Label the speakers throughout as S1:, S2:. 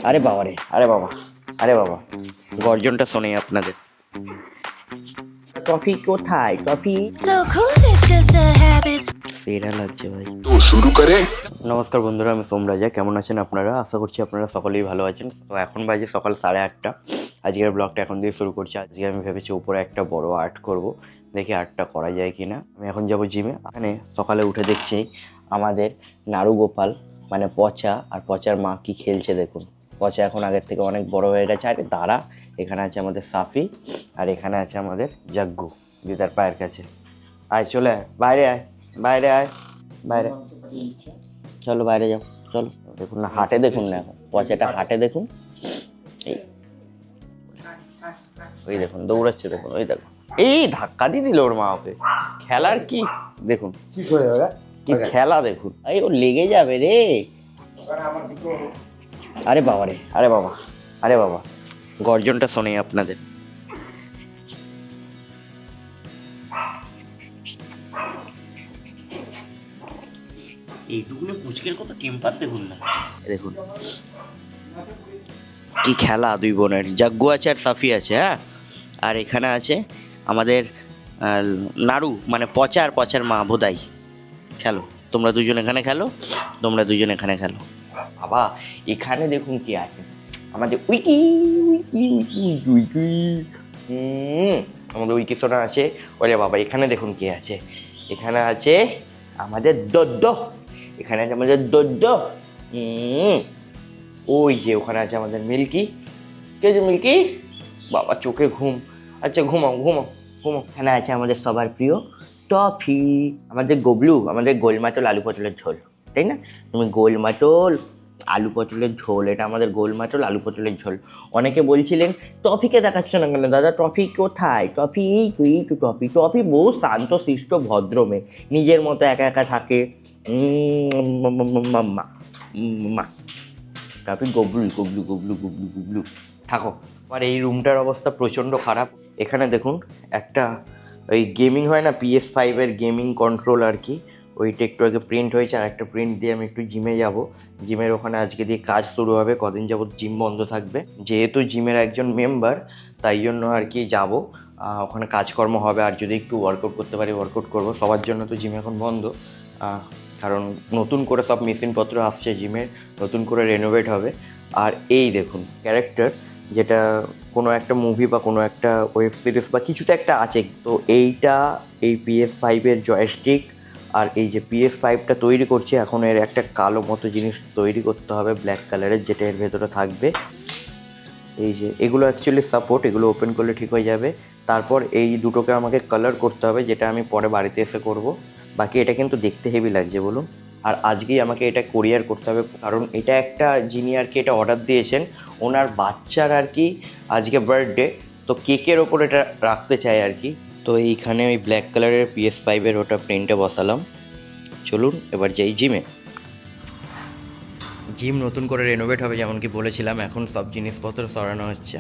S1: আরে বাবা রে, আরে বাবা, আরে বাবা, গর্জনটা শোনে আপনাদের। টফি কোথায়? Toffee
S2: So cool, it's just a habit.
S1: সেরা লাগছে ভাই।
S3: তো শুরু করে।
S1: নমস্কার বন্ধুরা, আমি সোমরাজা। কেমন আছেন আপনারা? আশা করছি আপনারা সকলেই ভালো আছেন। তো এখন বাজে সকাল 8:30। আজকের ব্লগটা এখন দিয়ে শুরু করছি। আজকে আমি ভেবেছি উপরে একটা বড় আর্ট করব, দেখি আর্টটা করা যায় কি না। আমি এখন যাব জিমে। এখানে সকালে উঠে দেখছি আমাদের নাড়ু গোপাল মানে পচা আর পচার মা কি খেলছে দেখুন। পচা এখন আগের থেকে অনেক বড় হয়ে গেছে। আরে দাঁড়া, এখানে আছে আমাদের সাফি আর এখানে আছে আমাদের জাগ্গু দিদার পায়ের কাছে। আয় চলে আয়, বাইরে আয়, বাইরে আয়, বাইরে চলো, বাইরে যাও, চলো। দেখুন না, হাটে দেখুন না, এখন পচাটা হাটে দেখুন। এই ওই দেখুন দৌড়াচ্ছে, দেখুন ওই দেখুন, এই ধাক্কা দিয়ে দিল ওর মা ওকে। খেলার কি দেখুন, কি খেলা দেখুন। এই ও লেগে যাবে রে। আরে বাবা রে, আরে বাবা, আরে বাবা, গর্জনটা শোনে আপনাদের। এইটুকুনে পুচকের কত টেম্পার দেখুন না। দেখুন কি খেলা দুই বোনের। জাগ্গু আছে আর সাফি আছে। হ্যাঁ, আর এখানে আছে আমাদের নাড়ু মানে পচা আর পচার মা বোধাই। খেলো তোমরা দুজন, এখানে খেলো, তোমরা দুজন এখানে খেলো। বাবা এখানে দেখুন কি আছে আমাদের উইকি উইকি উইকি উইকি। আমাদের উইকি সোনা আছে। ওরে বাবা এখানে দেখুন কি আছে। এখানে আছে আমাদের দদ্দ, এখানে আছে আমাদের দদ্দ। ওই যে ওখানে আছে আমাদের মিল্কি। কে আছে মিল্কি? বাবা চোখে ঘুম। আচ্ছা ঘুমাও ঘুমাও ঘুমাও। এখানে আছে আমাদের সবার প্রিয় টফি, আমাদের গবলু, আমাদের গোলমাটল আলু পটলের ঝোল, তাই না? তুমি গোলমাটল আলু পটলের ঝোল, এটা আমাদের গোলমাটল আলু পটলের ঝোল। অনেকে বলছিলেন টফিকে দেখাচ্ছ না কেন দাদা, টফি কোথায়? টফি এই তুই তো টফি। টফি বহু শান্ত শিষ্ট ভদ্র মেয়ে, নিজের মতো একা একা থাকে। মা টফি গবলু গবলু গবলু গবলু গবলু থাকো। আর এই রুমটার অবস্থা প্রচণ্ড খারাপ। এখানে দেখুন একটা ওই গেমিং হয় না, PS5-এর গেমিং কন্ট্রোল আর কি, ওইটা একটু আগে প্রিন্ট হয়েছে। আর একটা প্রিন্ট দিয়ে আমি একটু জিমে যাব। জিমের ওখানে আজকে দিয়ে কাজ শুরু হবে। কদিন যাবত জিম বন্ধ থাকবে, যেহেতু জিমের একজন মেম্বার তাই জন্য আর কি যাব। ওখানে কাজকর্ম হবে, আর যদি একটু ওয়ার্কআউট করতে পারি ওয়ার্কআউট করবো। সবার জন্য তো জিম এখন বন্ধ, কারণ নতুন করে সব মেশিনপত্র আসছে জিমের, নতুন করে রেনোভেট হবে। আর এই দেখুন ক্যারেক্টার, যেটা কোনো একটা মুভি বা কোনো একটা ওয়েব সিরিজ বা কিছুতে একটা আছে। তো এইটা এই PS5-এর জয়স্টিক। আর এই যে PS5টা তৈরি করছে, এখন এর একটা কালো মতো জিনিস তৈরি করতে হবে ব্ল্যাক কালারের, যেটা এর ভেতরে থাকবে। এই যে এগুলো অ্যাকচুয়ালি সাপোর্ট, এগুলো ওপেন করলে ঠিক হয়ে যাবে। তারপর এই দুটোকে আমাকে কালার করতে হবে, যেটা আমি পরে বাড়িতে এসে করব। বাকি এটা কিন্তু দেখতে হেভি লাগছে বলুন। আর আজকেই আমাকে এটা কোরিয়ার করতে হবে, কারণ এটা একটা যিনি আর কি এটা অর্ডার দিয়েছেন, ওনার বাচ্চার আর কি আজকে বার্থডে, তো কেকের ওপর এটা রাখতে চাই আর কি। তো এইখানে ওই ব্ল্যাক কালারের PS5-এর ওটা প্রিন্টে বসালাম। চলুন এবার যাই জিমে। জিম নতুন করে রেনোভেট হবে যেমন কি বলেছিলাম, এখন সব জিনিসপত্র সরানো হচ্ছে।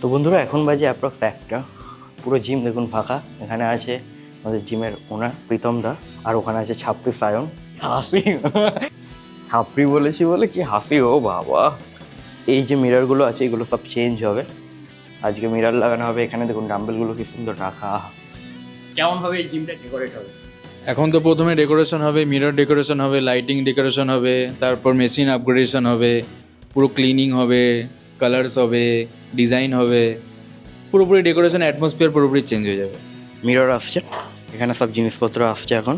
S1: তো বন্ধুরা এখন বাজে অ্যাপ্রক্স 1টা। পুরো জিম দেখুন ফাঁকা। এখানে আছে আমাদের জিমের ওনার প্রীতম দা, আর ওখানে আছে ছাপড়ি সায়ন। হাসি ছাপড়ি বলেছি বলে কি হাসি, ও বাবা। এই যে মিররগুলো আছে এগুলো সব চেঞ্জ হবে, আজকে মিরর লাগানো হবে। এখানে দেখুন ডাম্বেলগুলো কি সুন্দর রাখা। কেমন হবে এই জিমটা ডেকোরেট হবে?
S4: এখন তো প্রথমে ডেকোরেশন হবে, মিরর ডেকোরেশন হবে, লাইটিং ডেকোরেশন হবে, তারপর মেশিন আপগ্রেডেশন হবে, পুরো ক্লিনিং হবে, কালার্স হবে, ডিজাইন হবে, পুরোপুরি ডেকোরেশন অ্যাটমসফিয়ার পুরোপুরি চেঞ্জ হয়ে যাবে।
S1: মিরর আসছে, এখানে সব জিনিসপত্র আসছে এখন।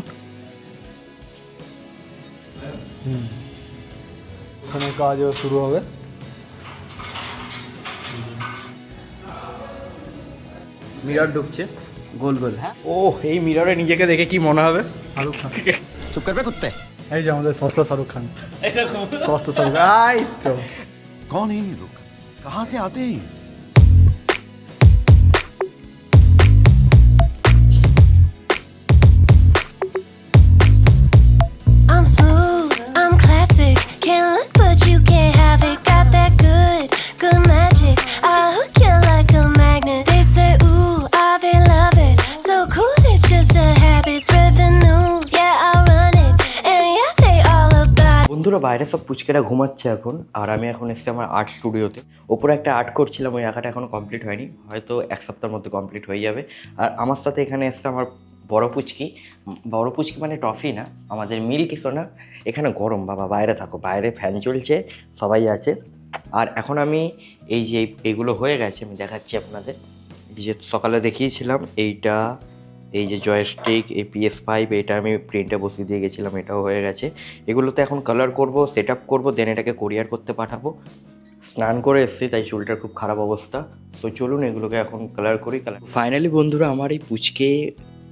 S5: এখানে কাজ শুরু হবে।
S1: মিরর ঢুকছে গোল গোল। হ্যাঁ, ও এই মিররে নিজেকে দেখে কি মনে হবে?
S5: শাহরুখ খান।
S3: চুপ করবে কুত্তে।
S5: এই যে আমাদের সস্তা শাহরুখ খান, সস্তা শাহরুখ। আই তো
S3: कौन है ये लोग, कहाँ से आते हैं?
S2: I'm smooth, I'm classic. Can't look, but you can't have it. Got that good, good magic. I hook you like a magnet. They say, ooh, ah, they love it. So cool, it's just a habit. Spread the news, yeah, I run it. And yeah, they all about it.
S1: বন্ধুরা বাইরে সব পুচকেরা ঘুমাচ্ছে এখন, আর আমি এখন এসেছি আমার art স্টুডিওতে। ওপরে একটা আর্ট করছিলাম, ওই আঁকাটা এখনও কমপ্লিট হয়নি, হয়তো এক সপ্তাহের মধ্যে কমপ্লিট হয়ে যাবে। আর আমার সাথে এখানে এসছে আমার বড় পুচকি মানে টফি না, আমাদের মিল্কি সোনা। এখানে গরম বাবা, বাইরে থাকো, বাইরে ফ্যান চলছে, সবাই আছে। আর এখন আমি এই যে এইগুলো হয়ে গেছে, আমি দেখাচ্ছি আপনাদের। এই যে সকালে দেখিয়েছিলাম এইটা, এই যে জয়স্টিক, এই PS5, এটা আমি প্রিন্টে বসিয়ে দিয়ে গেছিলাম, এটাও হয়ে গেছে। এগুলোতে এখন কালার করব, সেট আপ করবো, দেন এটাকে কোরিয়ার করতে পাঠাবো। স্নান করে এসেছি, তাই চুলটার খুব খারাপ অবস্থা। সো চলুন এগুলোকে এখন কালার করি। ফাইনালি বন্ধুরা, আমার এই পুচকে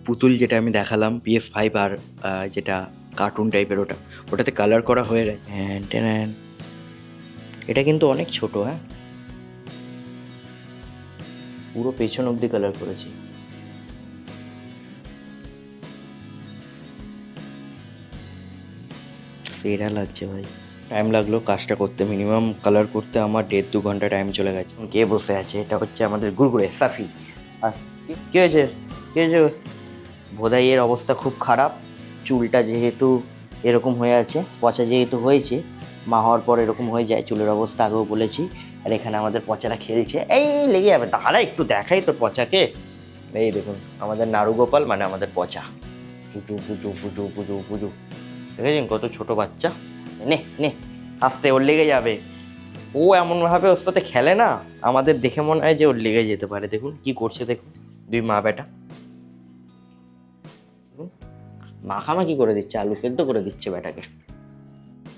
S1: পুতুল যেটা আমি দেখালাম PS5 আর যেটা কার্টুন টাইপের, ওটাতে কালার করা হয়ে গেছে। এটা কিন্তু অনেক ছোট, হ্যাঁ, পুরো পেছন অবধি কালার করেছি। সেরা লাগছে ভাই। টাইম লাগলো কাজটা করতে, মিনিমাম কালার করতে আমার 1.5-2 ঘন্টা টাইম চলে গেছে। কে বসে আছে? এটা হচ্ছে আমাদের গুড়গুড়ে সাফি। আর কী হয়েছে? ভোদাইয়ের অবস্থা খুব খারাপ। চুলটা যেহেতু এরকম হয়ে আছে, পচা যেহেতু হয়েছে, মা হওয়ার পর এরকম হয়ে যায় চুলের অবস্থা, আগেও বলেছি। আর এখানে আমাদের পচারা খেলছে, এই লেগে যাবে, তারা একটু দেখাই তো পচাকে। এই দেখুন আমাদের নাড়ুগোপাল, মানে আমাদের পচা। পুজো পুজো পুজো পুজো পুজো, দেখেছেন কত ছোট বাচ্চা। নে আস্তে, ওর লেগে যাবে। ও এমনভাবে ওর সাথে খেলে না, আমাদের দেখে মনে হয় যে ওর লেগে যেতে পারে। দেখুন কি করছে, দেখুন দুই মা বেটা মাখামাখি করে দিচ্ছে, আলু সেদ্ধ করে দিচ্ছে বেটাকে।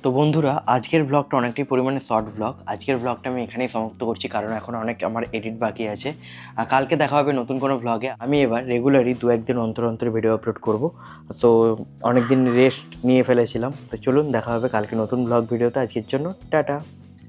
S1: তো বন্ধুরা, আজকের ব্লগটা অনেকটাই পরিমাণে শর্ট ব্লগ। আজকের ব্লগটা আমি এখানেই সমাপ্ত করছি, কারণ এখন অনেক আমার এডিট বাকি আছে। আর কালকে দেখা হবে নতুন কোনো ব্লগে। আমি এবার রেগুলারই 2-1 দিন অন্তর অন্তর ভিডিও আপলোড করব। তো অনেক দিন রেস্ট নিয়ে ফেলেছিলাম। তো চলুন দেখা হবে কালকে নতুন ব্লগ ভিডিওতে। আজকের জন্য টাটা।